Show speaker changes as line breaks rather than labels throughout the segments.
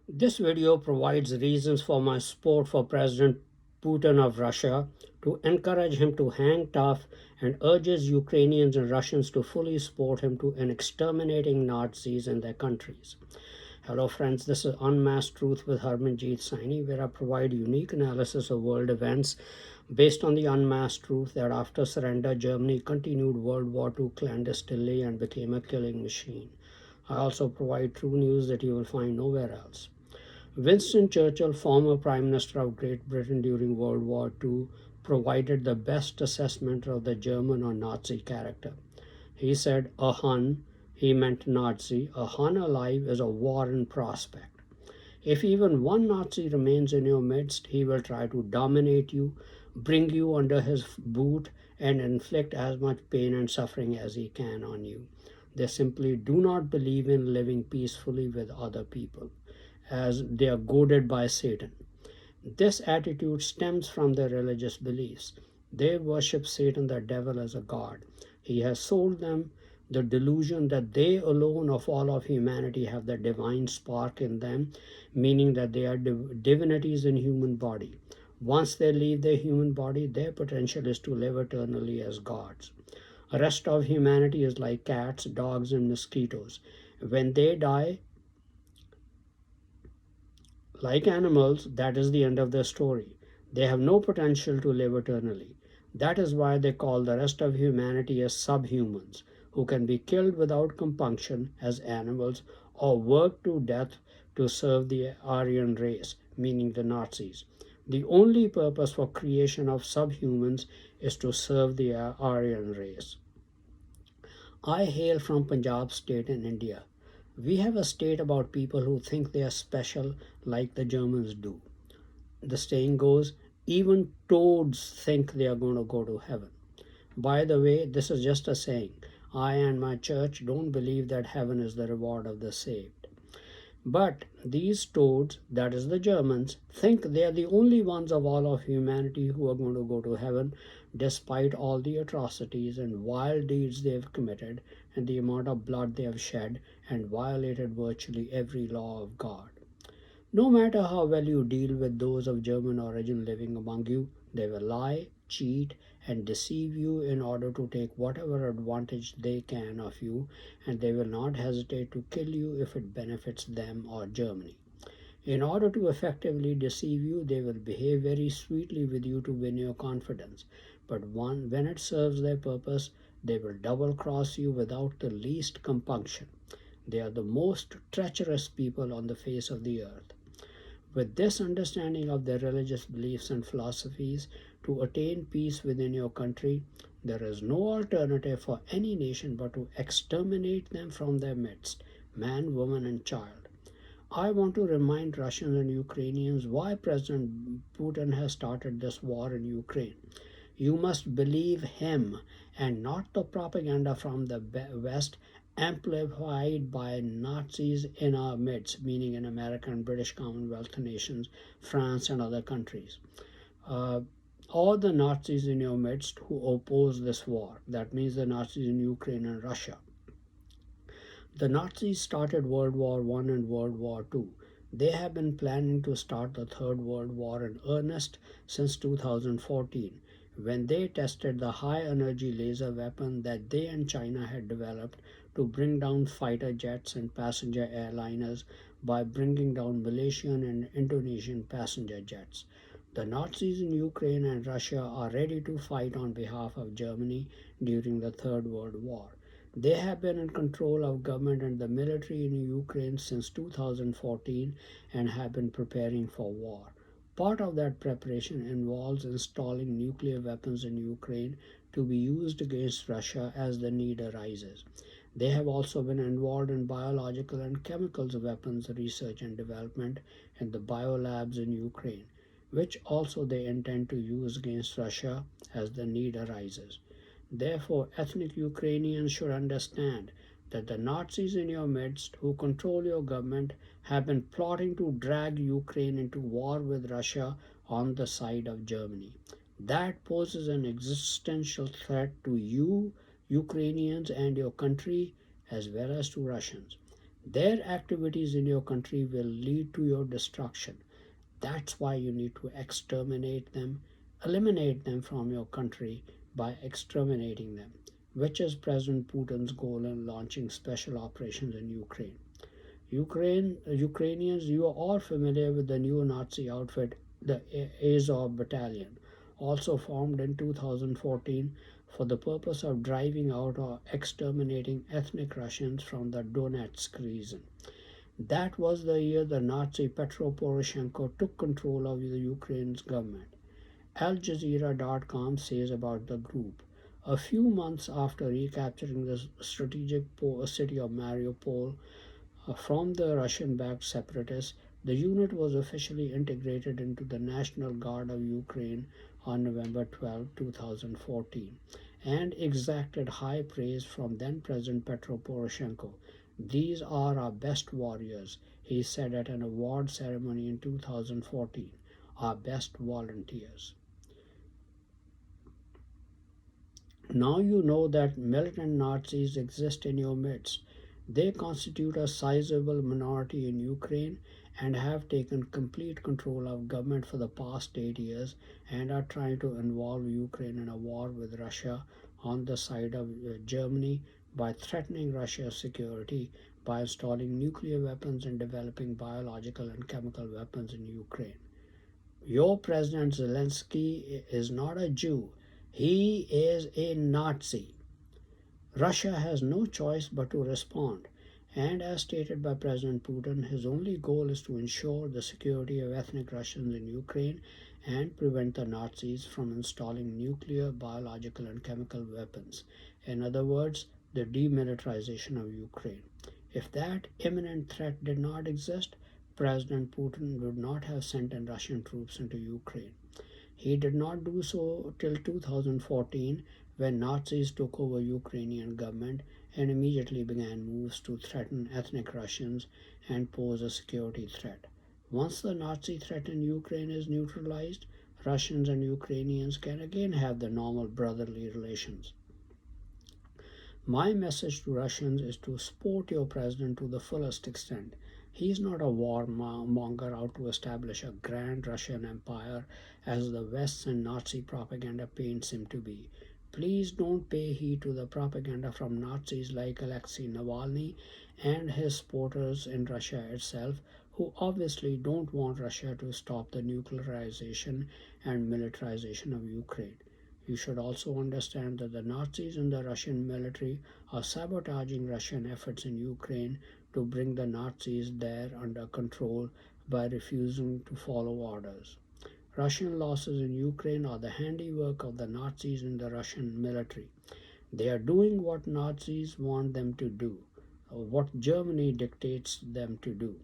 This video provides reasons for my support for President Putin of Russia, to encourage him to hang tough, and urges Ukrainians and Russians to fully support him in exterminating Nazis in their countries. Hello friends, this is Unmasked Truth with Harmanjeet Saini, where I provide unique analysis of world events based on the unmasked truth that after surrender, Germany continued World War II clandestinely and became a killing machine. I also provide true news that you will find nowhere else. Winston Churchill, former Prime Minister of Great Britain during World War II, provided the best assessment of the German or Nazi character. He said, a Hun, he meant Nazi, a Hun alive is a war in prospect. If even one Nazi remains in your midst, he will try to dominate you, bring you under his boot, and inflict as much pain and suffering as he can on you. They simply do not believe in living peacefully with other people, as they are goaded by Satan. This attitude stems from their religious beliefs. They worship Satan, the devil, as a god. He has sold them the delusion that they alone of all of humanity have the divine spark in them, meaning that they are divinities in human body. Once they leave their human body, their potential is to live eternally as gods. The rest of humanity is like cats, dogs, and mosquitoes. When they die, like animals, that is the end of their story. They have no potential to live eternally. That is why they call the rest of humanity as subhumans, who can be killed without compunction as animals or worked to death to serve the Aryan race, meaning the Nazis. The only purpose for creation of subhumans is to serve the Aryan race. I hail from Punjab state in India. We have a state about people who think they are special like the Germans do. The saying goes, even toads think they are going to go to heaven. By the way, this is just a saying. I and my church don't believe that heaven is the reward of the saved. But these toads, that is the Germans, think they are the only ones of all of humanity who are going to go to heaven, despite all the atrocities and wild deeds they have committed and the amount of blood they have shed and violated virtually every law of God. No matter how well you deal with those of German origin living among you, they will lie, cheat, and deceive you in order to take whatever advantage they can of you, and they will not hesitate to kill you if it benefits them or Germany. In order to effectively deceive you, they will behave very sweetly with you to win your confidence. But when it serves their purpose, they will double cross you without the least compunction. They are the most treacherous people on the face of the earth. With this understanding of their religious beliefs and philosophies, to attain peace within your country, there is no alternative for any nation but to exterminate them from their midst, man, woman, and child. I want to remind Russians and Ukrainians why President Putin has started this war in Ukraine. You must believe him and not the propaganda from the West amplified by Nazis in our midst, meaning in America and British Commonwealth nations, France, and other countries. Uh, or the Nazis in your midst who oppose this war. That means the Nazis in Ukraine and Russia. The Nazis started World War I and World War II. They have been planning to start the Third World War in earnest since 2014, when they tested the high energy laser weapon that they and China had developed to bring down fighter jets and passenger airliners by bringing down Malaysian and Indonesian passenger jets. The Nazis in Ukraine and Russia are ready to fight on behalf of Germany during the Third World War. They have been in control of government and the military in Ukraine since 2014 and have been preparing for war. Part of that preparation involves installing nuclear weapons in Ukraine to be used against Russia as the need arises. They have also been involved in biological and chemicals weapons research and development in the biolabs in Ukraine, which also they intend to use against Russia as the need arises. Therefore, ethnic Ukrainians should understand that the Nazis in your midst who control your government have been plotting to drag Ukraine into war with Russia on the side of Germany. That poses an existential threat to you, Ukrainians, and your country, as well as to Russians. Their activities in your country will lead to your destruction. That's why you need to exterminate them, eliminate them from your country by exterminating them, which is President Putin's goal in launching special operations in Ukraine. Ukrainians, you are all familiar with the neo-Nazi outfit, the Azov Battalion, also formed in 2014 for the purpose of driving out or exterminating ethnic Russians from the Donetsk region. That was the year the Nazi Petro Poroshenko took control of the Ukraine's government. Al says about the group. A few months after recapturing the strategic city of Mariupol from the Russian-backed separatists, the unit was officially integrated into the National Guard of Ukraine on November 12, 2014, and exacted high praise from then-President Petro Poroshenko. "These are our best warriors," he said at an award ceremony in 2014, "our best volunteers." Now you know that militant Nazis exist in your midst. They constitute a sizable minority in Ukraine and have taken complete control of government for the past 8 years and are trying to involve Ukraine in a war with Russia on the side of Germany by threatening Russia's security by installing nuclear weapons and developing biological and chemical weapons in Ukraine. Your President Zelensky is not a Jew. He is a Nazi. Russia has no choice but to respond, and as stated by President Putin, his only goal is to ensure the security of ethnic Russians in Ukraine and prevent the Nazis from installing nuclear, biological, and chemical weapons. In other words, the demilitarization of Ukraine. If that imminent threat did not exist, President Putin would not have sent in Russian troops into Ukraine. He did not do so till 2014 when Nazis took over Ukrainian government and immediately began moves to threaten ethnic Russians and pose a security threat. Once the Nazi threat in Ukraine is neutralized, Russians and Ukrainians can again have the normal brotherly relations. My message to Russians is to support your president to the fullest extent. He is not a warmonger out to establish a grand Russian empire as the West's and Nazi propaganda paints him to be. Please don't pay heed to the propaganda from Nazis like Alexei Navalny and his supporters in Russia itself, who obviously don't want Russia to stop the nuclearization and militarization of Ukraine. You should also understand that the Nazis and the Russian military are sabotaging Russian efforts in Ukraine to bring the Nazis there under control by refusing to follow orders. Russian losses in Ukraine are the handiwork of the Nazis and the Russian military. They are doing what Nazis want them to do, or what Germany dictates them to do.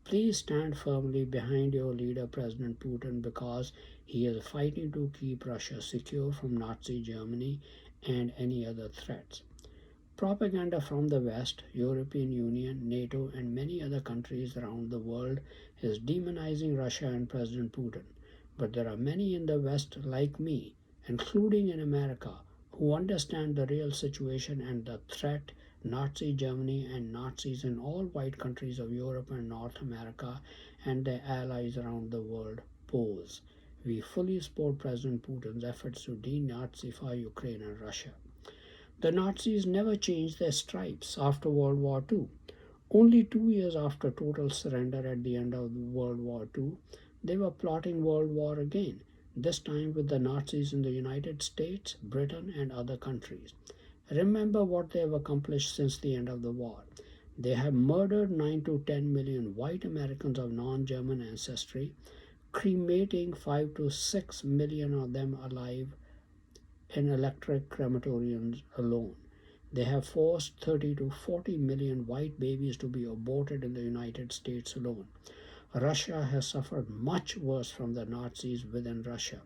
Please stand firmly behind your leader, President Putin, because he is fighting to keep Russia secure from Nazi Germany and any other threats. Propaganda from the West, European Union, NATO, and many other countries around the world is demonizing Russia and President Putin. But there are many in the West like me, including in America, who understand the real situation and the threat Nazi Germany and Nazis in all white countries of Europe and North America and their allies around the world pose. We fully support President Putin's efforts to denazify Ukraine and Russia. The Nazis never changed their stripes after World War II. Only 2 years after total surrender at the end of World War II, they were plotting World War again, this time with the Nazis in the United States, Britain, and other countries. Remember what they have accomplished since the end of the war. They have murdered 9 to 10 million white Americans of non-German ancestry, cremating 5 to 6 million of them alive in electric crematoriums alone. They have forced 30 to 40 million white babies to be aborted in the United States alone. Russia has suffered much worse from the Nazis within Russia.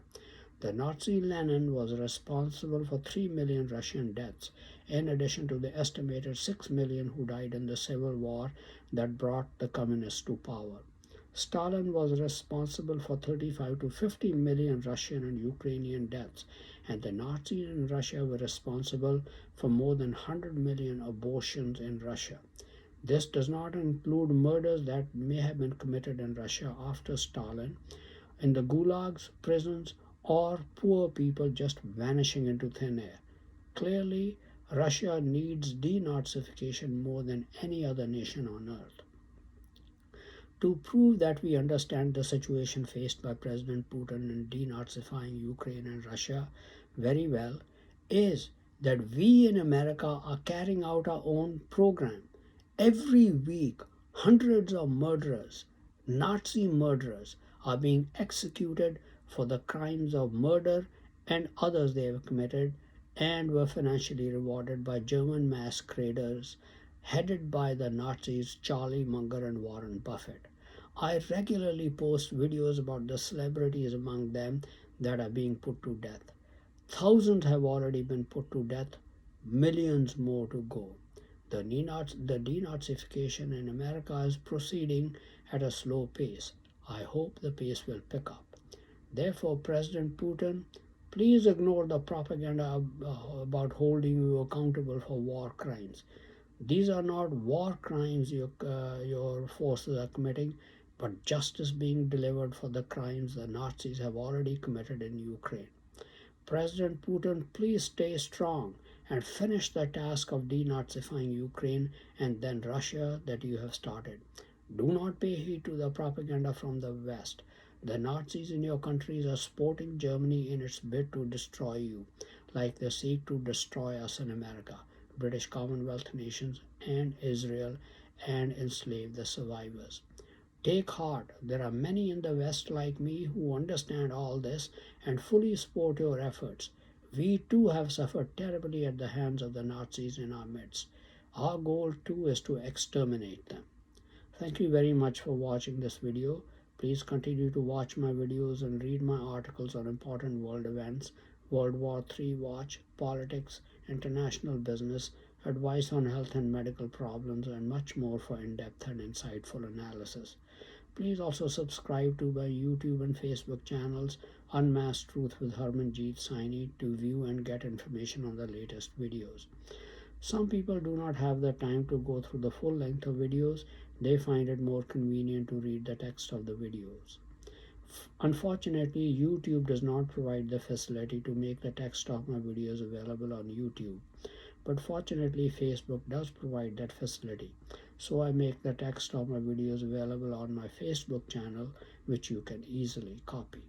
The Nazi Lenin was responsible for 3 million Russian deaths, in addition to the estimated 6 million who died in the civil war that brought the communists to power. Stalin was responsible for 35 to 50 million Russian and Ukrainian deaths, and the Nazis in Russia were responsible for more than 100 million abortions in Russia. This does not include murders that may have been committed in Russia after Stalin, in the gulags, prisons, or poor people just vanishing into thin air. Clearly, Russia needs denazification more than any other nation on earth. To prove that we understand the situation faced by President Putin in denazifying Ukraine and Russia very well is that we in America are carrying out our own program. Every week, hundreds of murderers, Nazi murderers, are being executed for the crimes of murder and others they have committed and were financially rewarded by German masqueraders headed by the Nazis Charlie Munger and Warren Buffett. I regularly post videos about the celebrities among them that are being put to death. Thousands have already been put to death, millions more to go. The denazification in America is proceeding at a slow pace. I hope the pace will pick up. Therefore, President Putin, please ignore the propaganda about holding you accountable for war crimes. These are not war crimes your forces are committing, but justice being delivered for the crimes the Nazis have already committed in Ukraine. President Putin, please stay strong and finish the task of denazifying Ukraine and then Russia that you have started. Do not pay heed to the propaganda from the West. The Nazis in your countries are supporting Germany in its bid to destroy you, like they seek to destroy us in America, British Commonwealth nations, and Israel, and enslave the survivors. Take heart, there are many in the West like me who understand all this and fully support your efforts. We too have suffered terribly at the hands of the Nazis in our midst. Our goal too is to exterminate them. Thank you very much for watching this video. Please continue to watch my videos and read my articles on important world events, World War III watch, politics, international business, advice on health and medical problems, and much more for in-depth and insightful analysis. Please also subscribe to my YouTube and Facebook channels, Unmasked Truth with Harmanjeet Saini, to view and get information on the latest videos. Some people do not have the time to go through the full length of videos. They find it more convenient to read the text of the videos. Unfortunately, YouTube does not provide the facility to make the text of my videos available on YouTube. But fortunately, Facebook does provide that facility. So I make the text of my videos available on my Facebook channel, which you can easily copy.